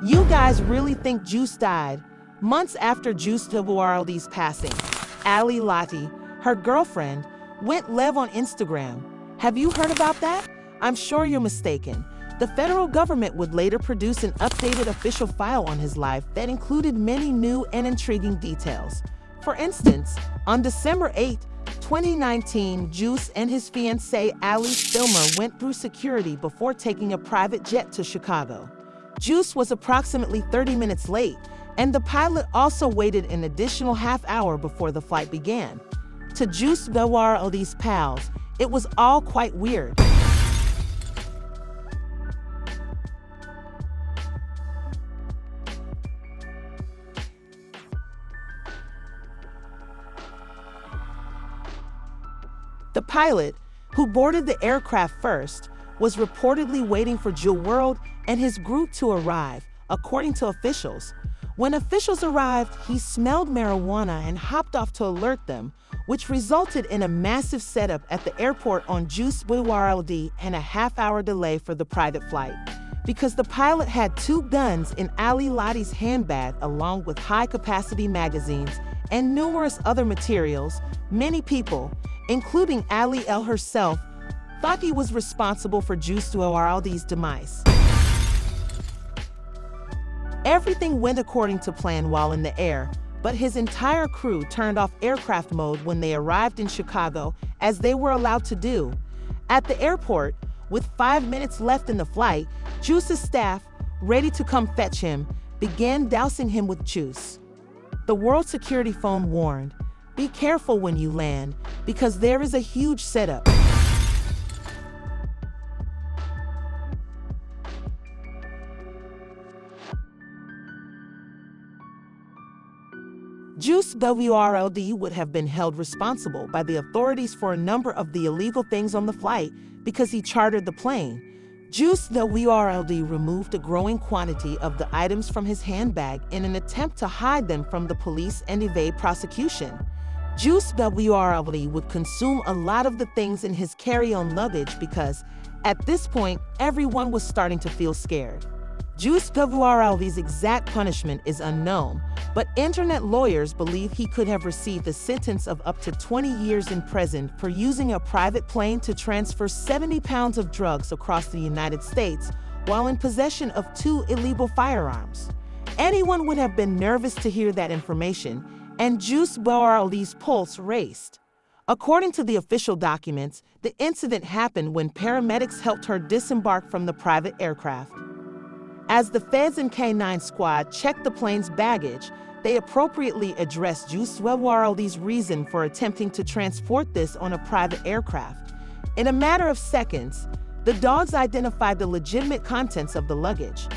You guys really think Juice died? Months after Juice WRLD's passing, Ali Lati, her girlfriend, went live on Instagram. Have you heard about that? I'm sure you're mistaken. The federal government would later produce an updated official file on his life that included many new and intriguing details. For instance, on December 8, 2019, Juice and his fiancée Ali Stilmer went through security before taking a private jet to Chicago. Juice was approximately 30 minutes late, and the pilot also waited an additional half-hour before the flight began. To Juice WRLD's pals, it was all quite weird. The pilot, who boarded the aircraft first, was reportedly waiting for Juice WRLD and his group to arrive, according to officials. When officials arrived, he smelled marijuana and hopped off to alert them, which resulted in a massive setup at the airport on Juice WRLD and a half-hour delay for the private flight. Because the pilot had 2 guns in Ali Lati's handbag along with high-capacity magazines and numerous other materials, many people, including Ali L herself, thought he was responsible for Juice WRLD's demise. Everything went according to plan while in the air, but his entire crew turned off aircraft mode when they arrived in Chicago, as they were allowed to do. At the airport, with 5 minutes left in the flight, Juice's staff, ready to come fetch him, began dousing him with juice. The World Security phone warned, "Be careful when you land, because there is a huge setup." Juice WRLD would have been held responsible by the authorities for a number of the illegal things on the flight because he chartered the plane. Juice WRLD removed a growing quantity of the items from his handbag in an attempt to hide them from the police and evade prosecution. Juice WRLD would consume a lot of the things in his carry-on luggage because, at this point, everyone was starting to feel scared. Juice WRLD's exact punishment is unknown, but internet lawyers believe he could have received a sentence of up to 20 years in prison for using a private plane to transfer 70 pounds of drugs across the United States while in possession of 2 illegal firearms. Anyone would have been nervous to hear that information, and Juice WRLD's pulse raced. According to the official documents, the incident happened when paramedics helped her disembark from the private aircraft. As the feds and K-9 squad checked the plane's baggage, they appropriately addressed Juice WRLD's reason for attempting to transport this on a private aircraft. In a matter of seconds, the dogs identified the legitimate contents of the luggage.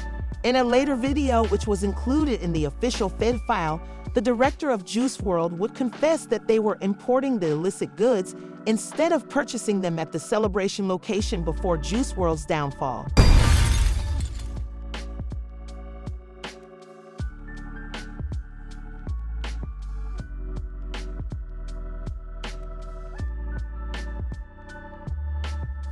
In a later video, which was included in the official Fed file, the director of Juice WRLD would confess that they were importing the illicit goods instead of purchasing them at the celebration location before Juice WRLD's downfall.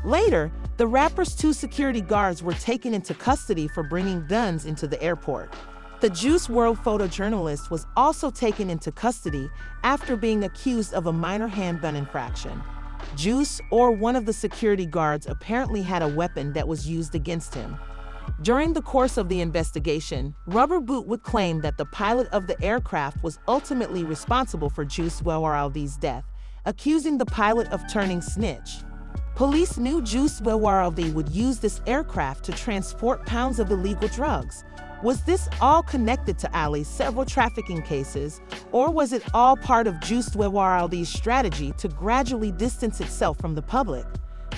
Later, the rapper's 2 security guards were taken into custody for bringing guns into the airport. The Juice WRLD photojournalist was also taken into custody after being accused of a minor handgun infraction. Juice, or one of the security guards, apparently had a weapon that was used against him. During the course of the investigation, Rubber Boot would claim that the pilot of the aircraft was ultimately responsible for Juice WRLD's death, accusing the pilot of turning snitch. Police knew Juice WRLD would use this aircraft to transport pounds of illegal drugs. Was this all connected to Ali's several trafficking cases, or was it all part of Juice WRLD's strategy to gradually distance itself from the public?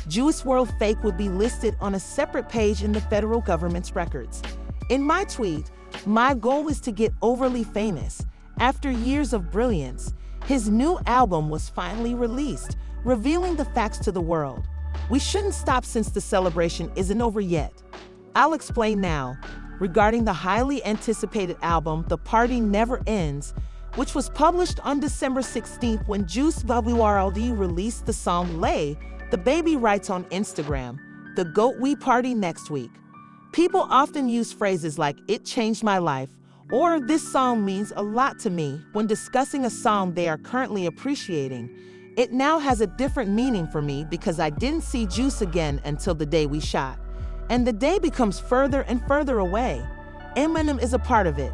Juice WRLD fake would be listed on a separate page in the federal government's records. In my tweet, my goal is to get overly famous. After years of brilliance, his new album was finally released, revealing the facts to the world. We shouldn't stop since the celebration isn't over yet. I'll explain now. Regarding the highly anticipated album, The Party Never Ends, which was published on December 16th when Juice WRLD released the song Lay, the baby writes on Instagram, "The GOAT we party next week." People often use phrases like, "It changed my life," or "This song means a lot to me" when discussing a song they are currently appreciating. It now has a different meaning for me because I didn't see Juice again until the day we shot. And the day becomes further and further away. Eminem is a part of it.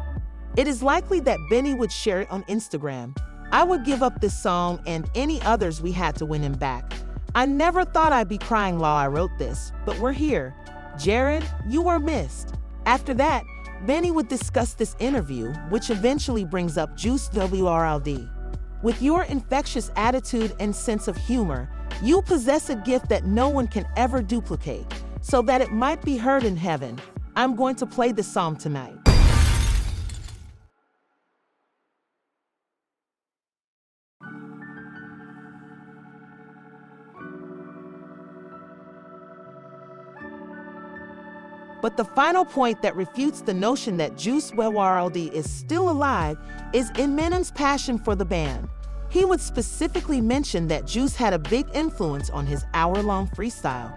It is likely that Benny would share it on Instagram. "I would give up this song and any others we had to win him back. I never thought I'd be crying while I wrote this, but we're here. Jared, you were missed." After that, Benny would discuss this interview, which eventually brings up Juice WRLD. "With your infectious attitude and sense of humor, you possess a gift that no one can ever duplicate. So that it might be heard in heaven, I'm going to play this song tonight." But the final point that refutes the notion that Juice WRLD is still alive is Eminem's passion for the band. He would specifically mention that Juice had a big influence on his hour-long freestyle.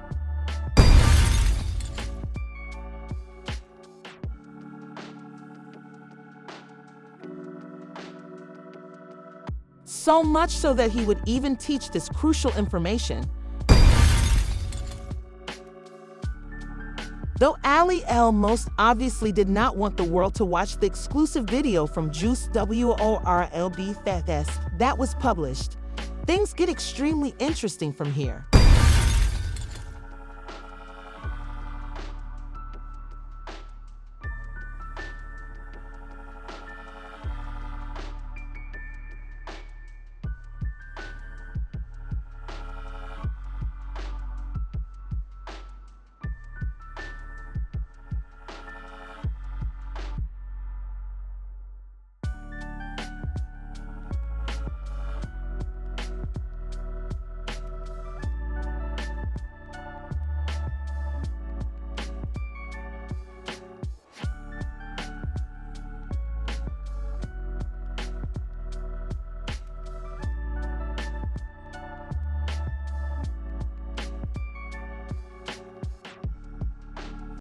So much so that he would even teach this crucial information. Though Ali L most obviously did not want the world to watch the exclusive video from Juice WRLD Fest that was published, things get extremely interesting from here.